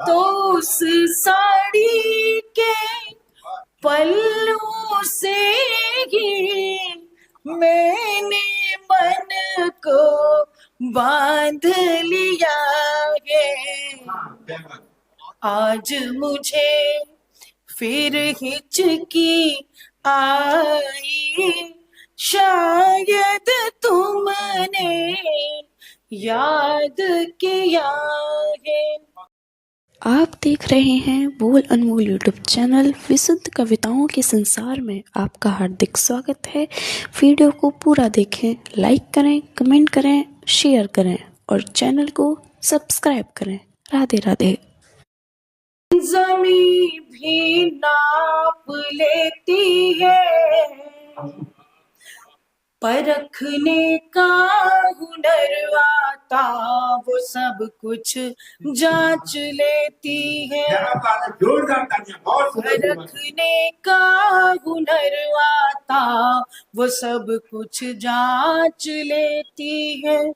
तो उस साड़ी के पल्लू से ही मैंने मन को बांध लिया है। आज मुझे फिर हिचकी आई, शायद तुमने याद किया है। आप देख रहे हैं बोल अनमोल यूट्यूब चैनल। विशुद्ध कविताओं के संसार में आपका हार्दिक स्वागत है। वीडियो को पूरा देखें, लाइक करें, कमेंट करें, शेयर करें और चैनल को सब्सक्राइब करें। राधे राधे। ज़मीं भी नाप लेती है, परखने का हुनर आता वो सब कुछ जांच लेती है। परखने का हुनर आता वो सब कुछ जांच लेती है।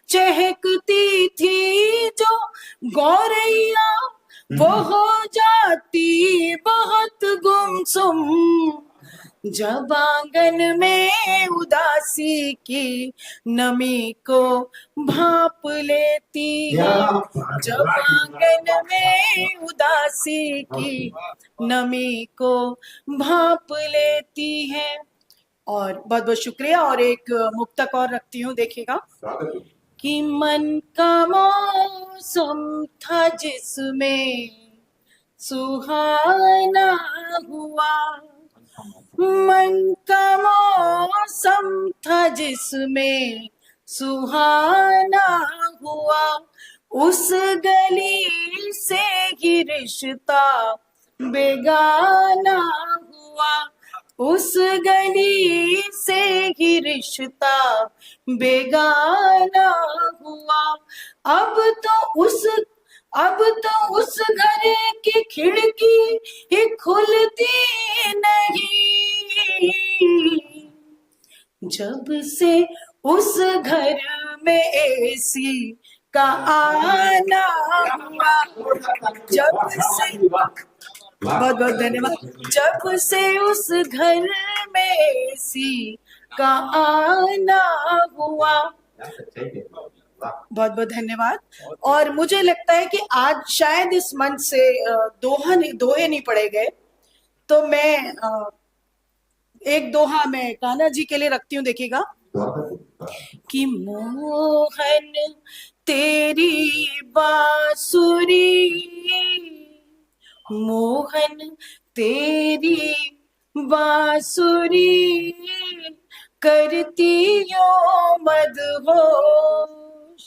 चहकती थी जो गौरैया वो हो जाती बहुत गुमसुम, जब आंगन में उदासी की नमी को भाप लेती है। जब आंगन में उदासी की नमी को भाप लेती है। और बहुत बहुत शुक्रिया। और एक मुक्तक और रखती हूँ, देखिएगा कि मन का मौसम था जिसमें सुहाना हुआ, मन का मौसम था जिसमें सुहाना हुआ, उस गली से ही रिश्ता बेगाना हुआ, उस गली से ही रिश्ता बेगाना हुआ। अब तो उस घर की खिड़की ही खुलती नहीं, जब से उस घर में एसी का आना हुआ, जब से बहुत बहुत धन्यवाद। जब से उस घर में एसी का आना हुआ। बहुत बहुत धन्यवाद। और मुझे लगता है कि आज शायद इस मंच से दोहे नहीं पढ़े गए, तो मैं एक दोहा मैं कान्हा जी के लिए रखती हूँ, देखिएगा कि मोहन तेरी बांसुरी, मोहन तेरी बांसुरी करती यो मदहोश,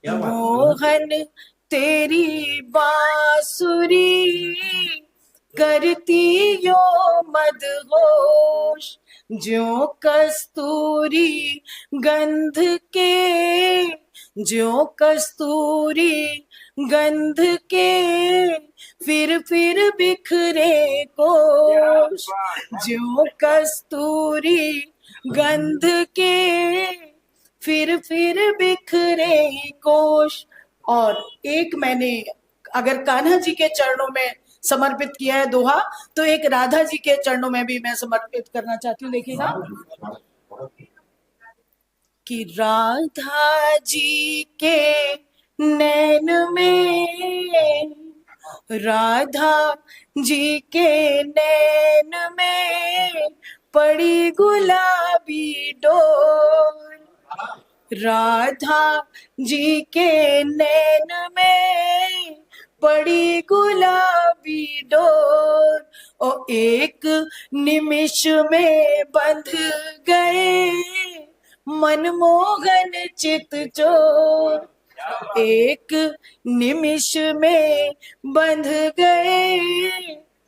मोहन तेरी बांसुरी करती यो मदहोश, ज्यों कस्तूरी गंध के, ज्यों कस्तूरी गंध के फिर बिखरे कोश, ज्यों कस्तूरी गंध के फिर बिखरे कोश। और एक मैंने अगर कान्हा जी के चरणों में समर्पित किया है दोहा, तो एक राधा जी के चरणों में भी मैं समर्पित करना चाहती हूँ, देखिएगा कि राधा जी के नैन में, राधा जी के नैन में पड़ी गुलाबी डोर, राधा जी के नैन में पड़ी गुलाबी डोर, और एक निमिष में बंध गए मनमोहन चित चोर, एक निमिष में बंध गए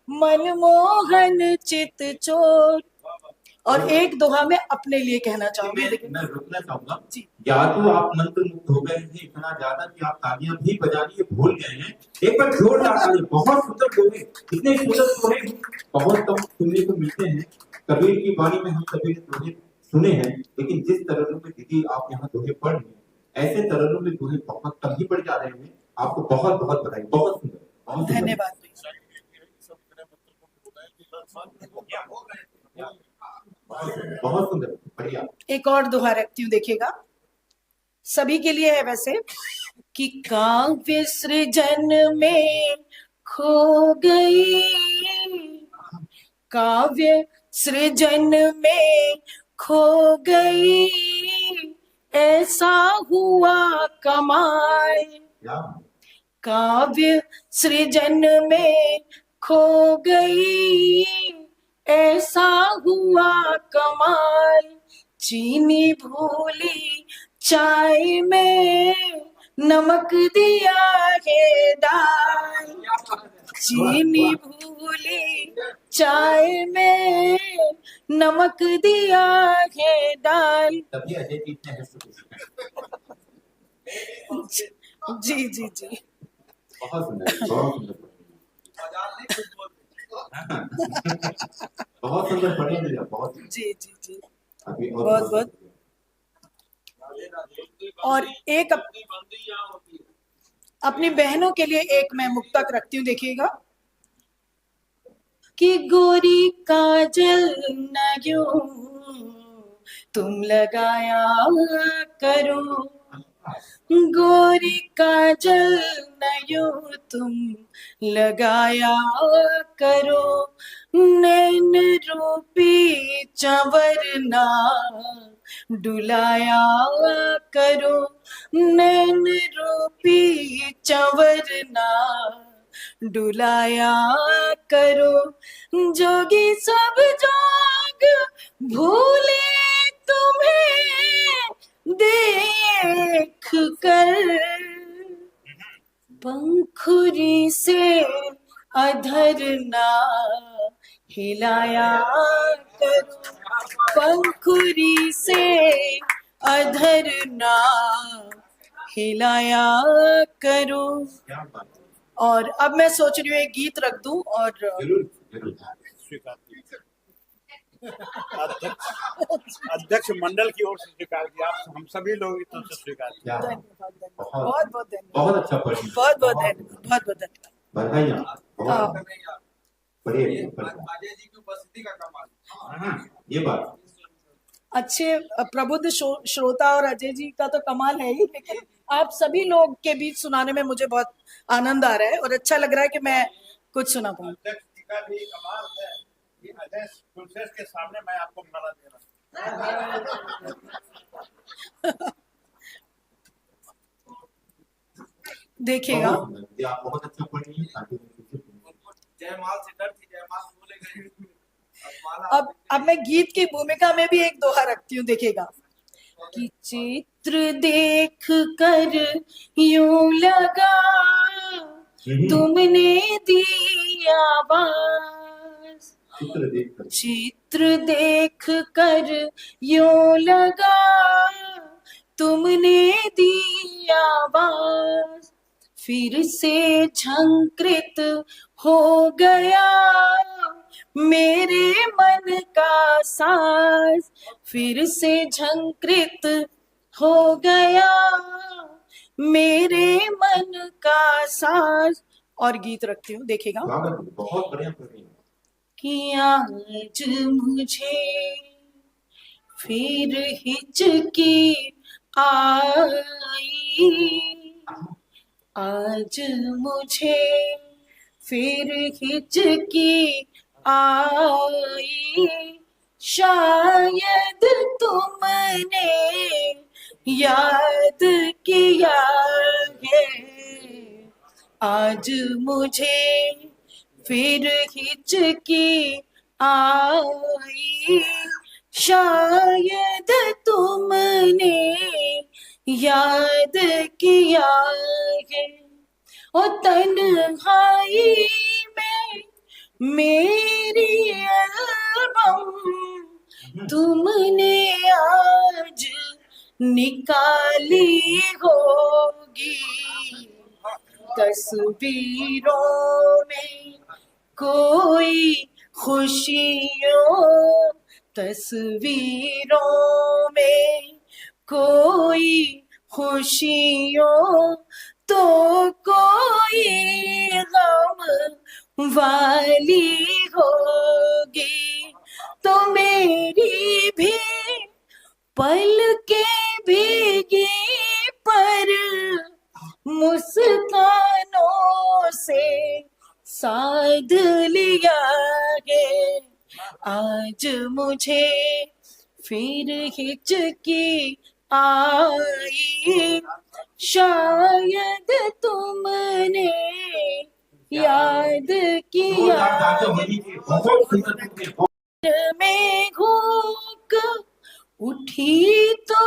मनमोहन चित चोर। और एक दोहा में अपने लिए कहना चाहूंगी, मैं रुकना चाहूंगा। या तो आप मंत्र मुक्त हो गए हैं इतना ज्यादा कि आप तालियां भी बजानी भूल गए हैं। एक बार जोरदार ताली। बहुत सुंदर दोहे, इतने सुंदर दोहे बहुत कम सुनने को मिलते हैं। कबीर की वाणी में हम सभी ने दोहे सुने हैं, लेकिन जिस तरह में दीदी आप यहाँ दोहे पढ़ रहे हैं, ऐसे तरह में दोहे बहुत कम ही पढ़ जा रहे हैं। आपको बहुत बहुत बधाई, बहुत सुंदर। बहुत सुंदर। धन्यवाद। बहुत सुंदर, बढ़िया। एक और दोहा रखती हूँ, देखिएगा, सभी के लिए है वैसे, कि काव्य सृजन में खो गई, काव्य सृजन में खो गई, ऐसा हुआ कमाल। क्या? काव्य सृजन में खो गई, ऐसा हुआ कमाल। चीनी भूली चाय में, नमक दिया है डाल। चीनी भूली चाय में, नमक दिया है डाल। तभी अजय जी इतने हंस रहे। जी जी जी। बहुत सुंदर, बहुत सुंदर। बहुत सुंदर पढ़ेंगे, बहुत। जी जी जी। अभी बहुत बहुत। और एक अपनी बहनों के लिए एक मैं मुक्तक रखती हूँ, देखिएगा, कि गोरी काजल न यूं तुम लगाया करो, गोरी काजल न यूं तुम लगाया करो, नैन रूपी चंवर ना डुलाया करो, नैन रूपी चंवर ना डुलाया करो। जोगी सब जोग भूले तुम्हें देख कर, पंखुरी से अधर ना हिलाया करो, पंखुरी से अधर ना हिलाया करो। क्या बात है। और अब मैं सोच रही हूँ एक गीत रख दूं, और जरूर जरूर। अध्यक्ष मंडल की ओर से स्वीकार किया, हम सभी लोग इस तरह से स्वीकार किया। धन्यवाद, धन्यवाद, बहुत बहुत धन्यवाद, बहुत अच्छा पढ़ी, बहुत बहुत धन्यवाद, बहुत बहुत धन्यवाद। बधाइयाँ। बहुत बढ़िया। अजय जी की उपस्थिति का कमाल। ये बात अच्छे प्रबुद्ध श्रोता और अजय जी का तो कमाल है ही, लेकिन आप सभी लोग के बीच सुनाने में मुझे बहुत आनंद आ रहा है और अच्छा लग रहा है कि मैं कुछ सुना पाऊँ। अध्यक्ष जी का भी कमाल है कि अजय कुलश्रेष्ठ के सामने मैं आपको माला दे रहा हूँ। देखिएगा, आप बहुत अच्छा पढ़ी है। जयमाल से डर थी, जयमाल बोले गए। अब मैं गीत की भूमिका में भी एक दोहा रखती हूँ, देखिएगा, कि चित्र देख कर यूं लगा तुमने दी आवाज, चित्र देख कर यूं लगा तुमने दी आवाज, फिर से झंकृत हो गया मेरे मन का साज, फिर से झंकृत हो गया मेरे मन का साज। और गीत रखती हूँ, देखिएगा, बहुत बढ़िया पढ़ी। कि आज मुझे फिर हिचकी आई, आज मुझे फिर हिचकी आई, शायद तुमने याद किया है, आज मुझे फिर हिचकी आई, शायद तुमने याद किया है। और तन्हाई में मेरी एल्बम तुमने आज निकाली होगी, तस्वीरों में कोई खुशियों, तस्वीरों में कोई खुशियों तो कोई गम वाली होगी तो मेरी भी पलकें भीगी पर मुस्कानों से साध लिया है। आज मुझे फिर हिचकी आई, शायद तुमने याद किया जोरदार तालियां होनी चाहिए। बहुत सुंदर तुमने में घूक उठी तो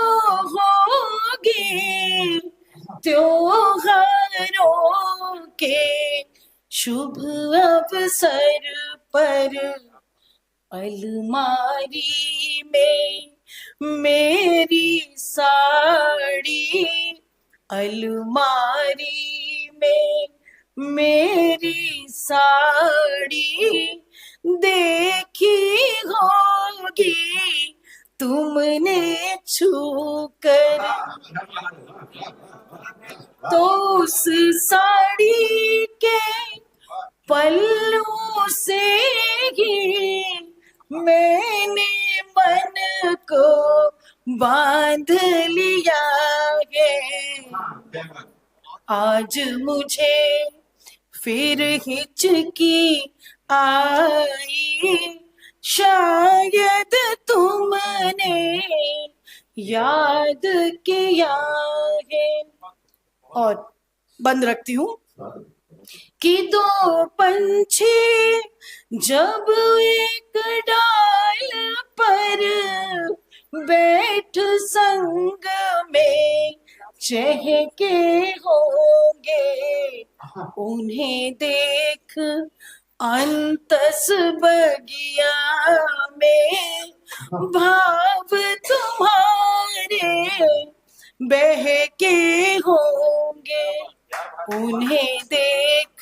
होगी त्योहारों के शुभ अवसर पर। अलमारी में मेरी साड़ी, अलमारी में मेरी साड़ी देखी होगी तुमने छू कर, तो उस साड़ी के पल्लू से ही मैंने मन को बांध लिया है। आज मुझे फिर हिचकी आई, शायद तुमने याद किया है। और बंद रखती हूँ कि दो पंछी जब एक डाल पर बैठ संग में चहके होंगे, उन्हें देख अंतस बगिया में भाव तुम्हारे बहके होंगे, उन्हें देख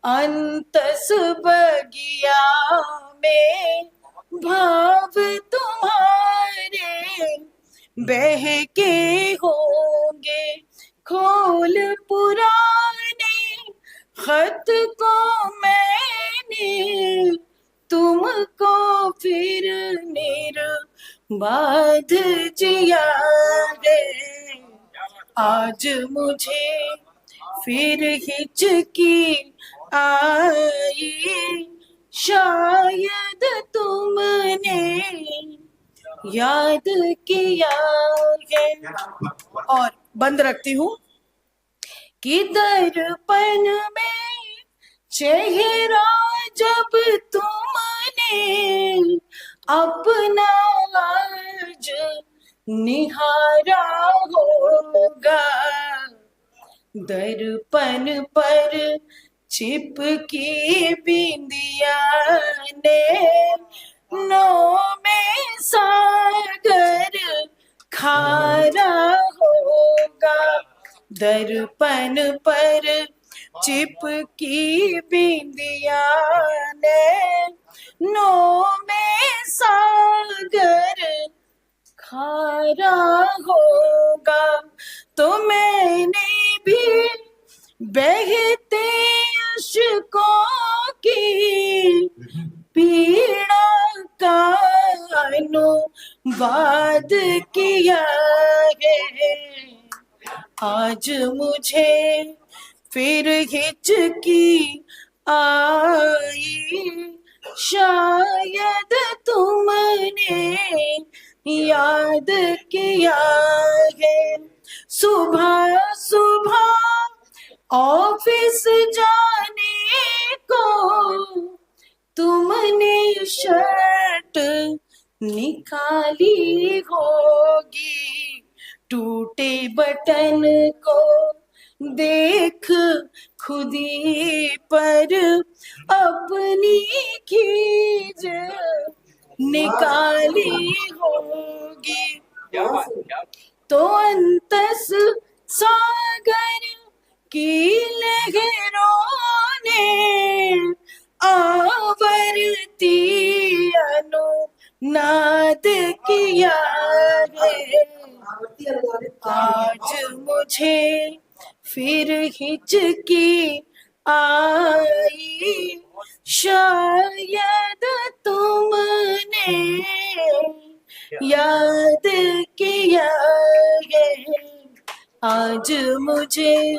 अंतस बगिया में भाव तुम्हारे बहके होंगे। खोल पुराने खत को मैंने तुमको फिर निर्बाध जिया है। आज मुझे फिर हिचकी आई, शायद तुमने याद किया है। और बंद रखती हूँ कि दर्पण में चेहरा जब तुमने अपना आज निहारा होगा, दर्पण पर चिपकी बिंदिया ने नो में सागर खारा होगा, दर्पण पर चिपकी बिंदिया ने नो में सागर खारा होगा। तो मैंने भी बहते अश्कों की पीड़ा का अनुवाद किया है। आज मुझे फिर हिचकी आई, शायद तुमने याद किया है। सुबह सुबह ऑफिस जाने को तुमने शर्ट निकाली होगी, टूटे बटन को देख खुदी पर अपनी खींच निकाली होगी। तो अंतस सागर की लहरों ने आवर्ती अनुनाद किया है। आज मुझे फिर हिचकी आई, शायद तुमने याद किया है आज मुझे।